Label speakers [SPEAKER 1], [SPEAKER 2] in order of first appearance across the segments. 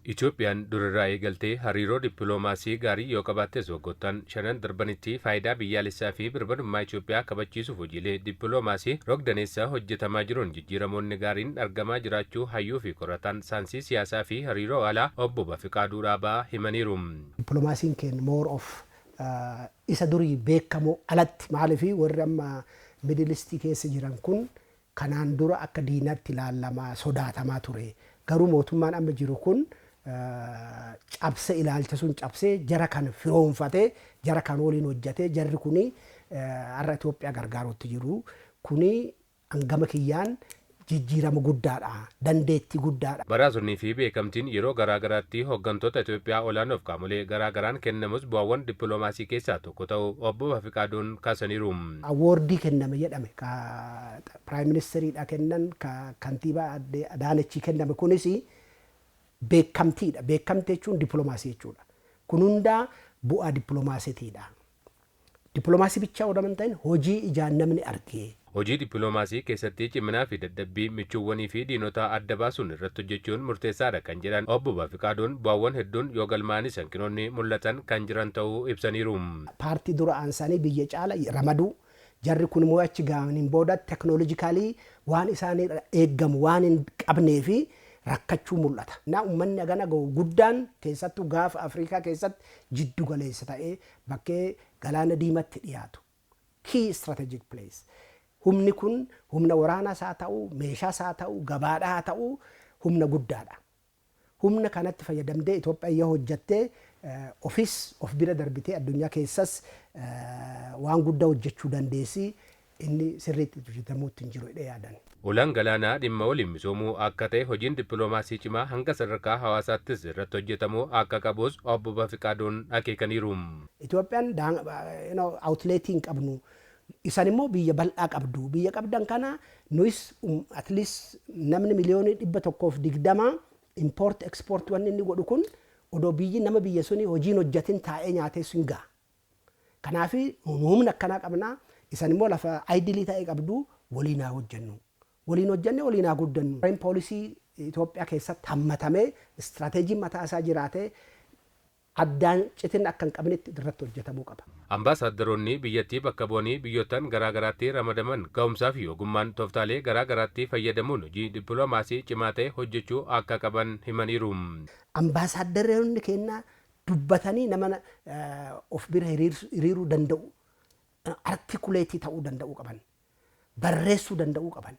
[SPEAKER 1] Itoophiyaan durarraa eegaltee hariiroo dippiloomaasii gaarii yoo qabaattes waggoottan shanan darbanitti faayidaa biyyaalessaa fi birmadummaa Itoophiyaa kabachiisuuf hojiilee dippiloomaasii rogdaneessaa hojjetamaa jiruun jijjiiramoonni gaariin argamaa jiraachuu hayyuu fi qorataan saayinsii siyaasaa fi hariiroo alaa obbo Bafiqaaduu Dhaabaa himaniiru.
[SPEAKER 2] Dippiloomaasiin keenya more of isa durii beekamoo alatti maaliifi warri amma Middle East keessa jiran kun kanaan dura akka diinatti ilaalamaa sodaatamaa ture. Garuu mootummaan amma jiru kun cabse ilaalcha sun cabse jara kan firoonfatee jara kan waliin hojjatee jarri kuni har'a Itoophiyaa gargaaruutti jiru kuni hangama kiyyaan jijjiirama guddaadha dandeettii guddaadha.
[SPEAKER 1] Badhaasonni fi beekamtiin yeroo garaagaraatti hooggantoota Itoophiyaa olaanoof qaamolee garaagaraan kennamus bu'aawwan dippiloomaasii keessaa tokko ta'uu obbo Bafiqaaduun kaasaniiru.
[SPEAKER 2] Awoordii kenname jedhame ka Prime Ministeriidha kennan ka kantiibaa Adaanechii kenname kunis beekamtiidha. Beekamtii jechuun dippiloomaasii jechuudha. Kun hundaa bu'aa dippiloomaasiitiidha. Dippiloomaasii bichaa odaman ta'in hojii ijaan namni argee.
[SPEAKER 1] Hojii dippiloomaasii keessatti ciminaa fi dadhabbii michuuwwanii fi diinota adda baasuun irratti hojjechuun murteessaadha kan jedhan obbo Bafiqaaduun bu'aawwan hedduun yoo galmaanis hanqinoonni mul'atan kan jiran ta'uu ibsaniiru.
[SPEAKER 2] Paartii dura aansanii biyya caala ramaduu jarri kun immoo achi gaaniin booda teknoolojikaalii waan isaanii eeggamu waan hin qabnee fi rakkachuu mul'ata. Na uummanni agana guddaan keessattuu gaafa Afrikaa keessatti jiddu galeessa ta'ee bakkee galaana diimatti dhiyaatu. Key strategic place. Humni kun humna waraanaas haa ta'u, meeshaas haa ta'u, gabaadhaa haa ta'u humna guddaadha. Humna kanatti fayyadamtee Itoophiyaa yoo hojjattee of bira darbitee addunyaa keessas waan guddaa hojjechuu dandeessi. Inni sirriitti hojjetamuutti hin jiru jedhee yaadan.
[SPEAKER 1] Ulaan galaanaa dhimma waliin misoomuu akka ta'e hojiin dippiloomaasii cimaa hanga sadarkaa hawaasaattis irratti hojjetamuu akka qabus obbo Bafiqaaduun akeekaniiru.
[SPEAKER 2] Itoophiyaan outleetii hin qabnu. Isan immoo biyya bal'aa qabdu. Biyya qabdan kana nuyis at least namni miliyoonii 120 import export wanni inni godhu kun odoo biyyi nama biyya suni hojiin hojjatin taa'ee nyaatee sun ga'a. Kanaaf humna akkanaa qabnaa. Isan immoo lafa idilii ta'e qabdu waliin haa hojjennu. Waliin hojjenne waliin haa guddannu. Foreign policy Itoophiyaa keessatti hammatamee istirateejiin mataa isaa jiraatee addaan citin akka hin qabnetti irratti hojjetamuu qaba.
[SPEAKER 1] Ambaasaaddaroonni biyyattii bakka bu'anii biyyoottan garaagaraatti ramadaman ga'umsaa fi ogummaan tooftaalee garaagaraatti fayyadamuun hojii dippiloomaasii cimaa ta'e hojjechuu akka qaban himaniiru.
[SPEAKER 2] Ambaasaaddaroonni keenya dubbatanii nama of bira hiriiruu danda'u. Artikuleetii ta'uu danda'uu qaban. Barreessuu danda'uu qaban.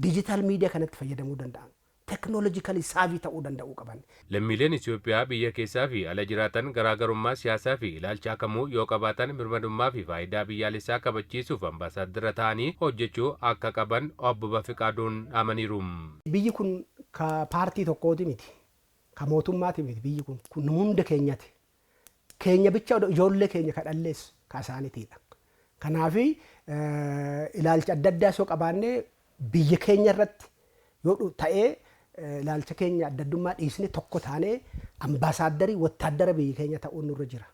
[SPEAKER 2] Diijitaal miidiyaa kanatti fayyadamuu danda'an. Teknoolojikaalii saavii ta'uu danda'uu qaban.
[SPEAKER 1] Lammiileen Itoophiyaa biyya keessaa fi ala jiraatan garaagarummaa siyaasaa fi ilaalcha kamuu yoo qabaatan birmadummaa fi faayidaa biyyaalessaa kabachiisuuf ambaasaadara ta'anii hojjechuu akka qaban obbo Bafiqaaduun amaniiru.
[SPEAKER 2] Biyyi kun ka paartii tokkooti miti. Ka mootummaati miti biyyi kun hunda keenyati. Keenya bicha ijoollee keenya kadhalleessu kaasaanitiidha. Kanaaf ilaalcha adda addaa soo qabaannee biyya keenya irratti yoo ta'ee ilaalcha keenya adda addummaa dhiisne tokko taanee ambaasaaddari wattaaddara biyya keenya ta'uun nurra jira.